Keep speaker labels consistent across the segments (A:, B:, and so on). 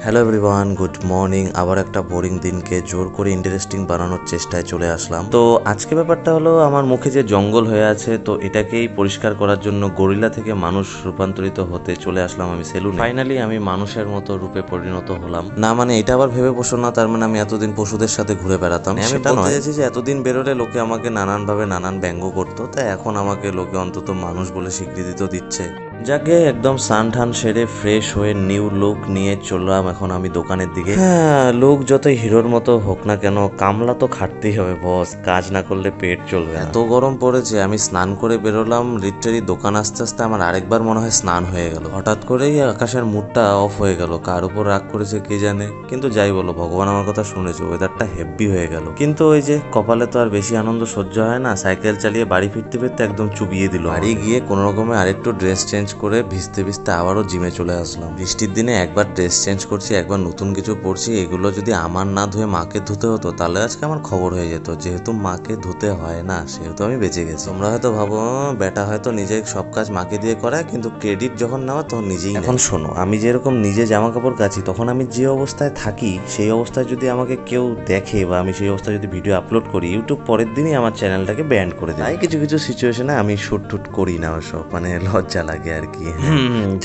A: Hello everyone, good morning. আবার একটা boring দিনকে জোর করে ইন্টারেস্টিং বানানোর চেষ্টায় চলে আসলাম। তো আজকে ব্যাপারটা হলো, আমার মুখে যে জঙ্গল হয়ে আছে, তো এটাকেই পরিষ্কার করার জন্য গরিলা থেকে মানুষ রূপান্তরিত হতে চলে আসলাম আমি সেলুনে। ফাইনালি আমি মানুষের মতো রূপে পরিণত হলাম। না মানে এটা আবার ভেবে বসো না তার মানে আমি এতদিন পশুদের সাথে ঘুরে বেড়াতাম, আমি বলতে চাইছি যে এতদিন বেরোলে লোকে আমাকে নানানভাবে নানান ব্যঙ্গ করতো, তাই এখন আমাকে লোকে অন্তত মানুষ বলে স্বীকৃতি তো দিচ্ছে। যাকে একদম স্নান টান সেরে ফ্রেশ হয়ে নিউ লুক নিয়ে চললাম এখন আমি দোকানের দিকে। হ্যাঁ, লোক যতই হিরোর মতো হোক না কেন, কামলা তো খাটতেই হবে বস, কাজ না করলে পেট চলবে না। এত গরম পড়েছে, আমি স্নান করে বেরোলাম, লিটারি দোকান আসতে আসতে আমার আরেকবার মনে হয় স্নান হয়ে গেল। হঠাৎ করেই আকাশের মুডটা অফ হয়ে গেল, কার উপর রাগ করেছে কে জানে, কিন্তু যাই বলো, ভগবান আমার কথা শুনেছে, ওয়েদারটা হেভি হয়ে গেল। কিন্তু ওই যে কপালে তো আর বেশি আনন্দ সহ্য হয় না, সাইকেল চালিয়ে বাড়ি ফিরতে ফিরতে একদম চুবিয়ে দিল। বাড়ি গিয়ে কোনো রকমে আরেকটু ড্রেস চেঞ্জ করে ভিজতে ভিজতে আবারও জিমে চলে আসলাম। বৃষ্টির দিনে একবার ড্রেস চেঞ্জ করছি, একবার নতুন কিছু পরছি, এগুলো যদি আমার না ধুয়ে মাকে ধুতে হতো তাহলে আজকে আমার খবর হয়ে যেত। যেহেতু মাকে ধুতে হয় না সেহেতু আমি বেঁচে গেছি। তোমরা হয়তো ভাবো বেটা হয়তো নিজে সব কাজ মাকে দিয়ে করায়, কিন্তু ক্রেডিট যখন নেওয়া তখন নিজেই। এখন শোনো, আমি যেরকম নিজে জামা কাপড় কাচি, তখন আমি যে অবস্থায় থাকি সেই অবস্থায় যদি আমাকে কেউ দেখে বা আমি সেই অবস্থায় যদি ভিডিও আপলোড করি, ইউটিউব পরের দিনই আমার চ্যানেলটাকে ব্যান করে দেয়। তাই কিছু কিছু সিচুয়েশনে আমি শুট টুট করি না, ওসব মানে লজ্জা লাগে আর কি।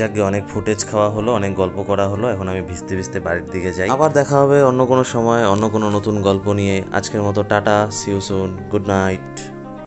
A: যাকে অনেক ফুটেজ খাওয়া হলো, অনেক গল্প করা হলো, এখন আমি ভিজতে ভিজতে বাড়ির দিকে যাই। আবার দেখা হবে অন্য কোনো সময় অন্য কোনো নতুন গল্প নিয়ে। আজকের মতো tata, see you soon, good night.